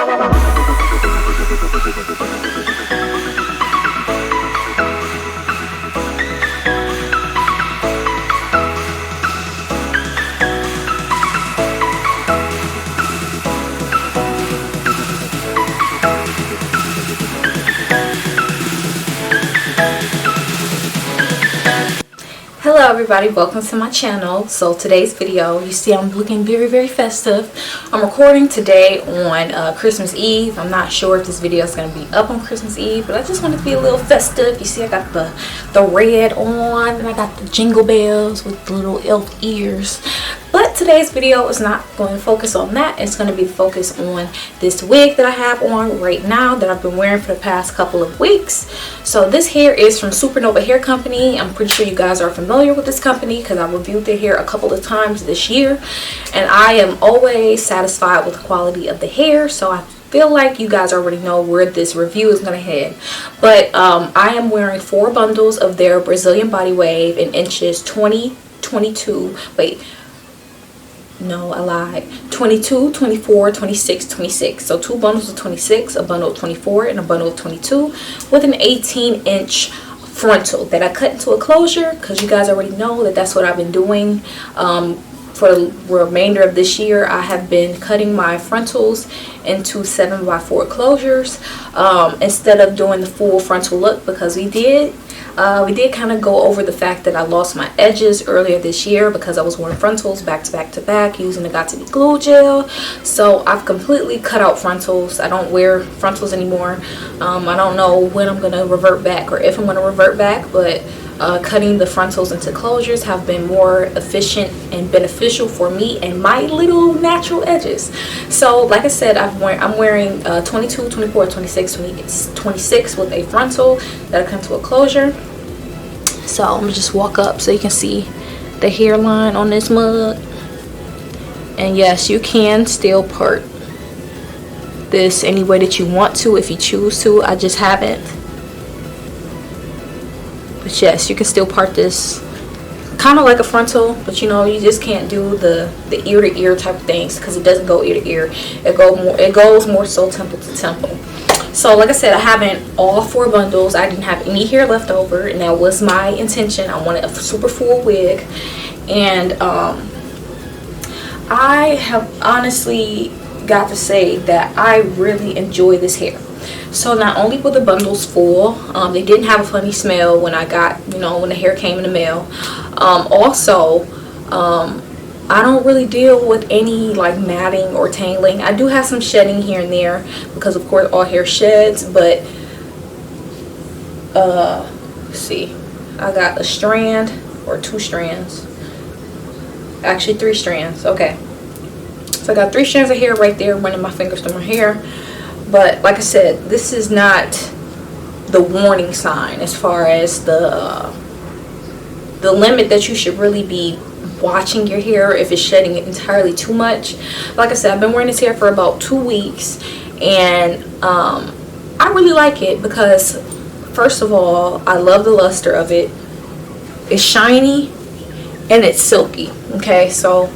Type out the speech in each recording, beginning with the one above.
Hello everybody, welcome to my channel. So today's video, you see I'm looking very festive. I'm recording today on Christmas Eve. I'm not sure if this video is going to be up on Christmas Eve, but I just want to be a little festive. You see I got the red on, and I got the jingle bells with the little elf ears. But today's video is not going to focus on that. It's going to be focused on this wig that I have on right now that I've been wearing for the past couple of weeks. So this hair is from SuperNova Hair Company. I'm pretty sure you guys are familiar with this company because I reviewed their hair a couple of times this year. And I am always satisfied with the quality of the hair. So I feel like you guys already know where this review is going to head. But I am wearing 4 bundles of their Brazilian body wave in inches 20, 22, wait. No, I lied. 22, 24, 26, 26. So 2 bundles of 26, a bundle of 24, and a bundle of 22 with an 18-inch frontal that I cut into a closure because you guys already know that that's what I've been doing. For the remainder of this year, I have been cutting my frontals into 7x4 closures instead of doing the full frontal look, because we did kind of go over the fact that I lost my edges earlier this year because I was wearing frontals back to back to back using the Got To Be glue gel. So I've completely cut out frontals. I don't wear frontals anymore. I don't know when I'm gonna revert back or if I'm gonna revert back, but cutting the frontals into closures have been more efficient and beneficial for me and my little natural edges. So like I said, I'm wearing 22, 24, 26, 26 with a frontal that I cut to a closure. So I'm gonna just walk up so you can see the hairline on this mug. And yes, you can still part this any way that you want to if you choose to. I just haven't. But yes, you can still part this kind of like a frontal, but you know, you just can't do the ear to ear type of things because it doesn't go ear to ear. It goes more so temple to temple. So like I said, I haven't all 4 bundles. I didn't have any hair left over, and that was my intention. I wanted a super full wig, and I have honestly got to say that I really enjoy this hair. So not only were the bundles full, they didn't have a funny smell when I got, when the hair came in the mail. Also, I don't really deal with any like matting or tangling. I do have some shedding here and there because of course all hair sheds, but let's see, I got a strand or 2 strands, actually 3 strands. Okay, so I got 3 strands of hair right there running my fingers through my hair. But like I said, this is not the warning sign as far as the limit that you should really be watching your hair if it's shedding entirely too much. Like I said, I've been wearing this hair for about 2 weeks, and I really like it because first of all, I love the luster of it. It's shiny and it's silky. Okay, so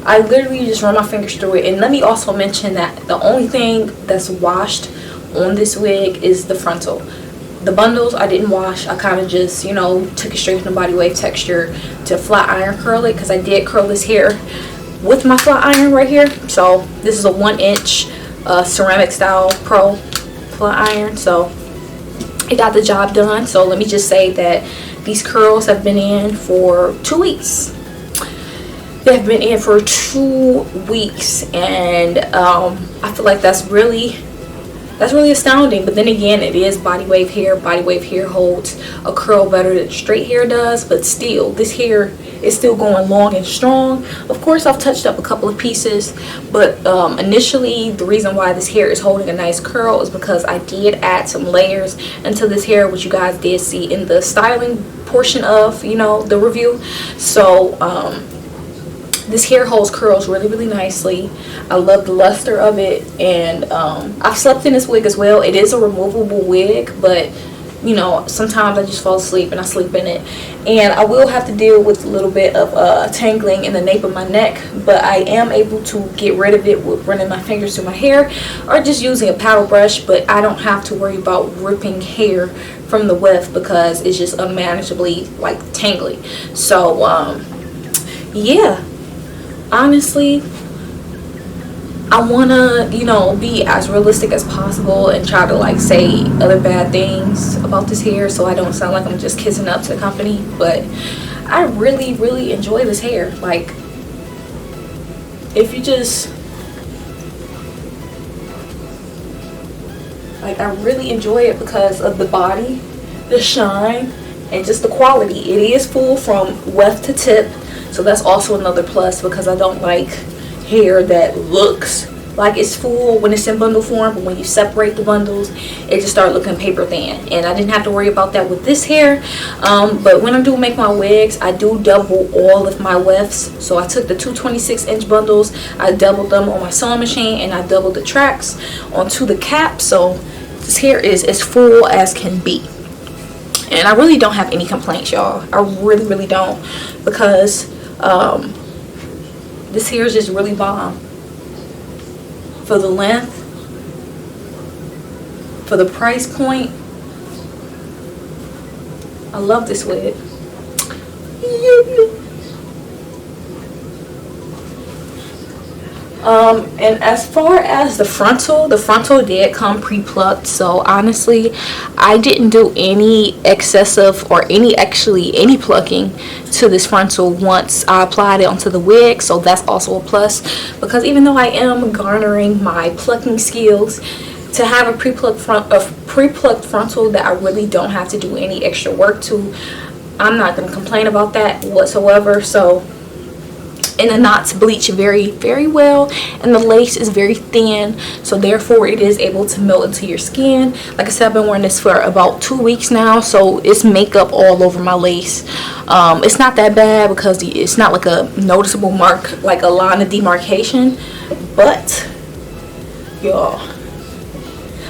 I literally just run my fingers through it. And let me also mention that the only thing that's washed on this wig is the frontal. The bundles I didn't wash. I kind of just, took it straight from the body wave texture to flat iron curl it, because I did curl this hair with my flat iron right here. So this is a 1-inch ceramic style pro flat iron. So it got the job done. So let me just say that these curls have been in for 2 weeks. They've been in for 2 weeks, and I feel like that's really astounding. But then again, it is body wave hair. Body wave hair holds a curl better than straight hair does, but still, this hair is still going long and strong. Of course, I've touched up a couple of pieces, but initially the reason why this hair is holding a nice curl is because I did add some layers into this hair, which you guys did see in the styling portion of the review. So this hair holds curls really nicely. I love the luster of it, and I've slept in this wig as well. It is a removable wig, but you know, sometimes I just fall asleep and I sleep in it, and I will have to deal with a little bit of tangling in the nape of my neck, but I am able to get rid of it with running my fingers through my hair or just using a paddle brush. But I don't have to worry about ripping hair from the weft because it's just unmanageably like tangly. So yeah, honestly, I want to, you know, be as realistic as possible and try to like say other bad things about this hair so I don't sound like I'm just kissing up to the company. But I really enjoy this hair. Like, if you just like, I really enjoy it because of the body, the shine, and just the quality. It is full from weft to tip, so that's also another plus, because I don't like hair that looks like it's full when it's in bundle form, but when you separate the bundles, it just started looking paper thin. And I didn't have to worry about that with this hair. But when I do make my wigs, I do double all of my wefts. So I took the two 26-inch bundles, I doubled them on my sewing machine, and I doubled the tracks onto the cap. So this hair is as full as can be, and I really don't have any complaints, y'all. I really don't, because this hair is just really bomb. For the length, for the price point, I love this wig. And as far as the frontal did come pre-plucked, so honestly I didn't do any excessive or any plucking to this frontal once I applied it onto the wig. So that's also a plus, because even though I am garnering my plucking skills, to have a pre-plucked frontal that I really don't have to do any extra work to, I'm not going to complain about that whatsoever. So, and the knots bleach very well, and the lace is very thin, so therefore it is able to melt into your skin. Like I said, I've been wearing this for about 2 weeks now, so it's makeup all over my lace. It's not that bad because it's not like a noticeable mark, like a line of demarcation, but y'all,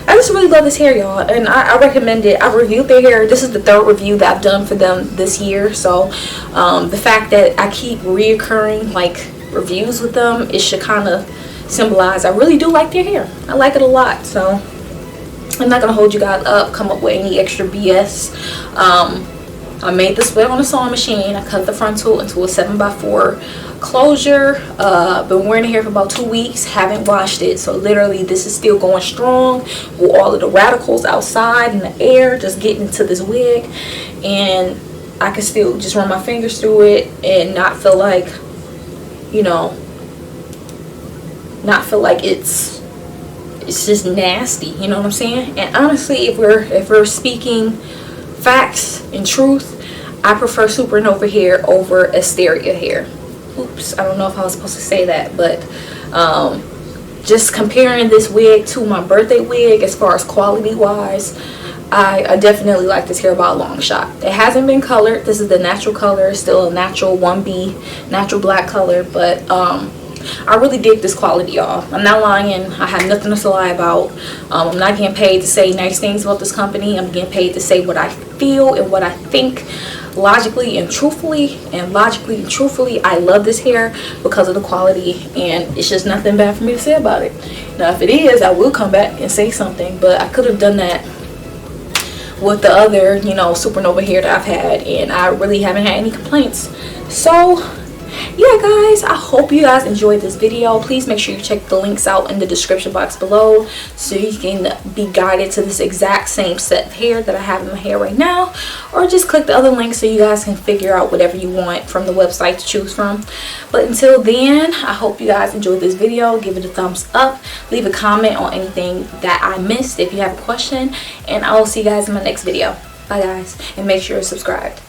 I just really love this hair, y'all, and I recommend it. I reviewed their hair. This is the 3rd review that I've done for them this year. So the fact that I keep reoccurring like reviews with them, it should kind of symbolize I really do like their hair. I like it a lot. So I'm not gonna hold you guys up, come up with any extra BS. I made this wig on a sewing machine. I cut the frontal into a 7x4 closure. Been wearing it here for about 2 weeks, haven't washed it, so literally this is still going strong with all of the radicals outside in the air just getting into this wig, and I can still just run my fingers through it and not feel like, you know, not feel like it's just nasty, you know what I'm saying? And honestly, if we're speaking facts and truth, I prefer SuperNova hair over Asteria hair. Oops, I don't know if I was supposed to say that, but just comparing this wig to my birthday wig as far as quality wise, I definitely like this hair by a long shot. It hasn't been colored. This is the natural color, still a natural 1B natural black color, but I really dig this quality, y'all. I'm not lying. I have nothing to lie about. I'm not getting paid to say nice things about this company. I'm getting paid to say what I feel and what I think logically and truthfully. I love this hair because of the quality, and it's just nothing bad for me to say about it. Now if it is, I will come back and say something, but I could have done that with the other, you know, SuperNova hair that I've had, and I really haven't had any complaints. So yeah guys, I hope you guys enjoyed this video. Please make sure you check the links out in the description box below so you can be guided to this exact same set of hair that I have in my hair right now, or just click the other links so you guys can figure out whatever you want from the website to choose from. But until then, I hope you guys enjoyed this video. Give it a thumbs up, leave a comment on anything that I missed if you have a question, and I will see you guys in my next video. Bye guys, and make sure you're subscribed.